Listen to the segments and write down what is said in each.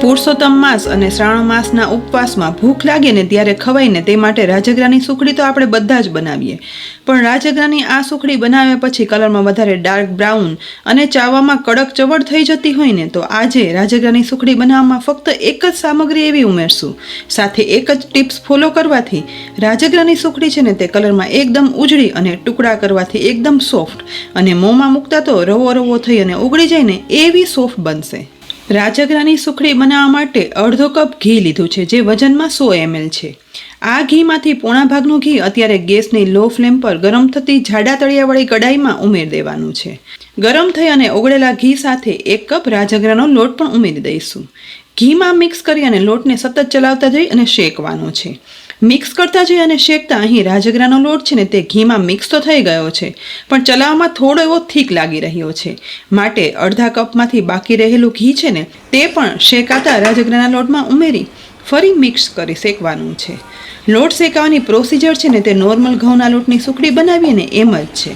પુરુષોત્તમ માસ અને શ્રાવણ માસના ઉપવાસમાં ભૂખ લાગે ને ત્યારે ખવાય ને તે માટે રાજગરાની સુખડી તો આપણે બધા જ બનાવીએ, પણ રાજગરાની આ સુખડી બનાવ્યા પછી કલરમાં વધારે ડાર્ક બ્રાઉન અને ચાવવામાં કડક ચવડ થઈ જતી હોય ને, તો આજે રાજગરાની સુખડી બનાવવામાં ફક્ત એક જ સામગ્રી એવી ઉમેરશું, સાથે એક જ ટિપ્સ ફોલો કરવાથી રાજગરાની સુખડી છે ને તે કલરમાં એકદમ ઉજળી અને ટુકડા કરવાથી એકદમ સોફ્ટ અને મોંમાં મૂકતા તો રવો રવો થઈ અને ઓગળી જાય ને એવી સોફ્ટ બનશે। રાજગરાની સુખડી બનાવવા માટે અડધો કપ ઘી લીધું છે, જે વજનમાં 100 ml છે। આ ઘીમાંથી પોણા ભાગનું ઘી અત્યારે ગેસની લો ફ્લેમ પર ગરમ થતી જાડા તળિયાવાળી કડાઈમાં ઉમેરી દેવાનું છે। ગરમ થઈ અને ઓગળેલા ઘી સાથે 1 કપ રાજગરાનો લોટ પણ ઉમેરી દઈશું। ઘીમાં મિક્સ કરી અને લોટને સતત ચલાવતા જઈ અને શેકવાનો છે। મિક્સ કરતા જઈ અને શેકતા અહીં રાજગરાનો લોટ છે ને તે ઘીમાં મિક્સ તો થઈ ગયો છે, પણ ચલાવવામાં થોડો એવો થીક લાગી રહ્યો છે, માટે અડધા કપમાંથી બાકી રહેલું ઘી છે ને તે પણ શેકાતા રાજગરાના લોટમાં ઉમેરી ફરી મિક્સ કરી શેકવાનું છે। લોટ શેકાવાની પ્રોસિજર છે ને તે નોર્મલ ઘઉંના લોટની સુખડી બનાવીએ ને એમ જ છે।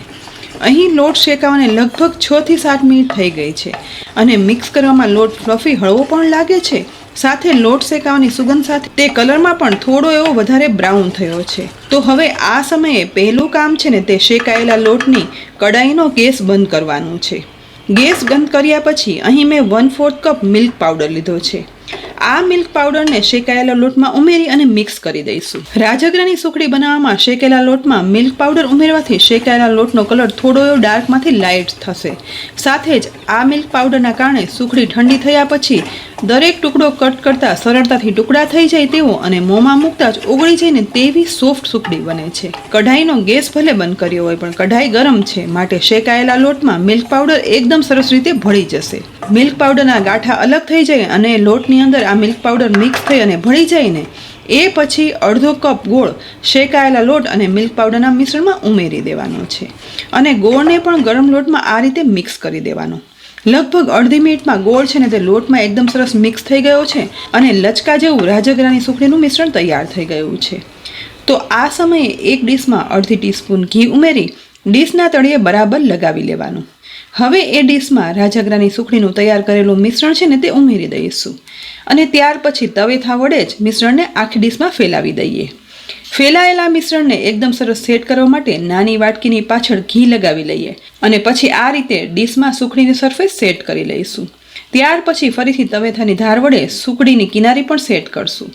અહીં લોટ શેકાવાને લગભગ 6 થી 7 મિનિટ થઈ ગઈ છે અને મિક્સ કરવામાં લોટ ફ્લફી હળવો પણ લાગે છે, સાથે લોટ શેકાવાની સુગંધ સાથે તે કલરમાં પણ થોડો એવો વધારે બ્રાઉન થયો છે। તો હવે આ સમયે પહેલું કામ છે ને તે શેકાયેલા લોટની કડાઈનો ગેસ બંધ કરવાનું છે। ગેસ બંધ કર્યા પછી અહીં મેં 1/4 કપ મિલ્ક પાવડર લીધો છે। આ મિલ્ક પાવડરને શેકાયેલા લોટમાં ઉમેરી અને મિક્સ કરી દઈશું। રાજગરાની સુખડી બનાવવામાં શેકેલા લોટમાં મિલ્ક પાવડર ઉમેરવાથી શેકાયેલા લોટનો કલર થોડો એવો ડાર્કમાંથી લાઇટ થશે, સાથે જ આ મિલ્ક પાવડરના કારણે સુખડી ઠંડી થયા પછી દરેક ટુકડો કટ કરતા સરળતાથી ટુકડા થઈ જાય તેવો અને મોંમાં મૂકતા જ ઓગળી જાય ને તેવી સોફ્ટ સુખડી બને છે। કઢાઈનો ગેસ ભલે બંધ કર્યો હોય પણ કઢાઈ ગરમ છે, માટે શેકાયેલા લોટમાં મિલ્ક પાવડર એકદમ સરસ રીતે ભળી જશે। મિલ્ક પાવડરના ગાંઠા અલગ થઈ જાય અને લોટની અંદર આ મિલ્ક પાવડર મિક્સ થઈ અને ભળી જાય ને એ પછી અડધો કપ ગોળ શેકાયેલા લોટ અને મિલ્ક પાવડરના મિશ્રણમાં ઉમેરી દેવાનો છે અને ગોળને પણ ગરમ લોટમાં આ રીતે મિક્સ કરી દેવાનો। લગભગ અડધી મિનિટમાં ગોળ છે ને તે લોટમાં એકદમ સરસ મિક્સ થઈ ગયો છે અને લચકા જેવું રાજગરાની સુખડીનું મિશ્રણ તૈયાર થઈ ગયું છે। તો આ સમયે એક ડીશમાં અડધી ટીસ્પૂન ઘી ઉમેરી ડીશના તળિયે બરાબર લગાવી લેવાનું। હવે એ ડીશમાં રાજગરાની સુખડીનું તૈયાર કરેલું મિશ્રણ છે ને તે ઉમેરી દઈશું અને ત્યાર પછી તવેથા વડે જ મિશ્રણને આખી ડીશમાં ફેલાવી દઈએ। ફેલાયેલા મિશ્રણને એકદમ સરસ સેટ કરવા માટે નાની વાટકીની પાછળ ઘી લગાવી લઈએ અને પછી આ રીતે ડીશમાં સુખડીની સરફેસ સેટ કરી લઈશું। ત્યાર પછી ફરીથી તવેથાની ધાર વડે સુખડીની કિનારી પણ સેટ કરશું।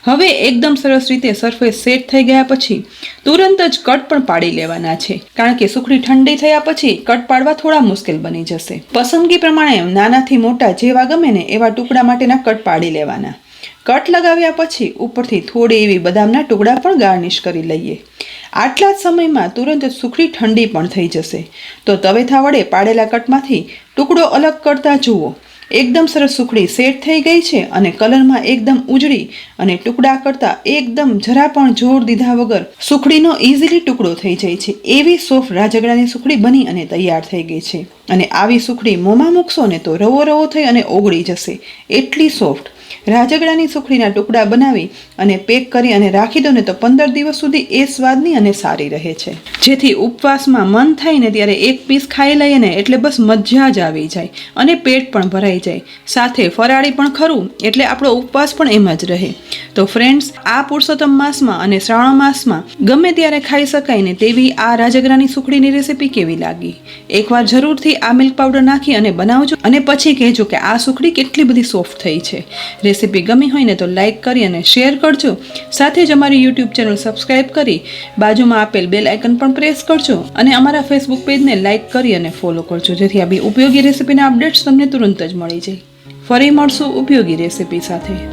હવે એકદમ સરસ રીતે સરફેસ સેટ થઈ ગયા પછી તુરંત જ કટ પણ પાડી લેવાના છે, કારણ કે સુખડી ઠંડી થયા પછી કટ પાડવા થોડા મુશ્કેલ બની જશે। પસંદગી પ્રમાણે નાનાથી મોટા જેવા ગમે ને એવા ટુકડા માટેના કટ પાડી લેવાના। કટ લગાવ્યા પછી ઉપરથી થોડી એવી બદામના ટુકડા પણ ગાર્નિશ કરી લઈએ। આટલા જ સમયમાં તુરંત સુખડી ઠંડી પણ થઈ જશે, તો તવેથા વડે પાડેલા કટમાંથી ટુકડો અલગ કરતા જુઓ એકદમ સરસ સુખડી સેટ થઈ ગઈ છે અને કલરમાં એકદમ ઉજળી અને ટુકડા કરતા એકદમ જરા પણ જોર દીધા વગર સુખડીનો ઇઝીલી ટુકડો થઈ જાય છે એવી સોફ્ટ રાજગરાની સુખડી બની અને તૈયાર થઈ ગઈ છે। અને આવી સુખડી મોંમાં મૂકશો ને તો રવો રવો થઈ અને ઓગળી જશે, એટલી સોફ્ટ રાજગરાની સુખડીના ટુકડા બનાવી અને પેક કરી અને રાખી દો ને તો 15 દિવસ સુધી એ સ્વાદની અને સારી રહે છે, જેથી ઉપવાસમાં મન થાય ને ત્યારે એક પીસ ખાઈ લઈએ ને એટલે બસ મજા જ આવી જાય અને પેટ પણ ભરાઈ જાય, સાથે ફરાળી પણ ખરું એટલે આપણો ઉપવાસ પણ એમ જ રહે। તો ફ્રેન્ડ્સ, આ પુરુષોત્તમ માસમાં અને શ્રાવણ માસમાં ગમે ત્યારે ખાઈ શકાય ને તેવી આ રાજગરાની સુખડીની રેસીપી કેવી લાગી? એકવાર જરૂરથી આ મિલ્ક પાવડર નાખી અને બનાવજો અને પછી કહેજો કે આ સુખડી કેટલી બધી સોફ્ટ થઈ છે। રેસીપી ગમી હોય ને તો લાઇક કરી અને શેર કરજો, સાથે જ અમારી યુટ્યુબ ચેનલ સબસ્ક્રાઇબ કરી બાજુમાં આપેલ બેલ આઇકન પણ પ્રેસ કરજો અને અમારા ફેસબુક પેજને લાઇક કરી અને ફોલો કરજો, જેથી આવી ઉપયોગી રેસીપીના અપડેટ્સ તમને તુરંત જ મળી જાય। ફરી મળશું ઉપયોગી રેસીપી સાથે।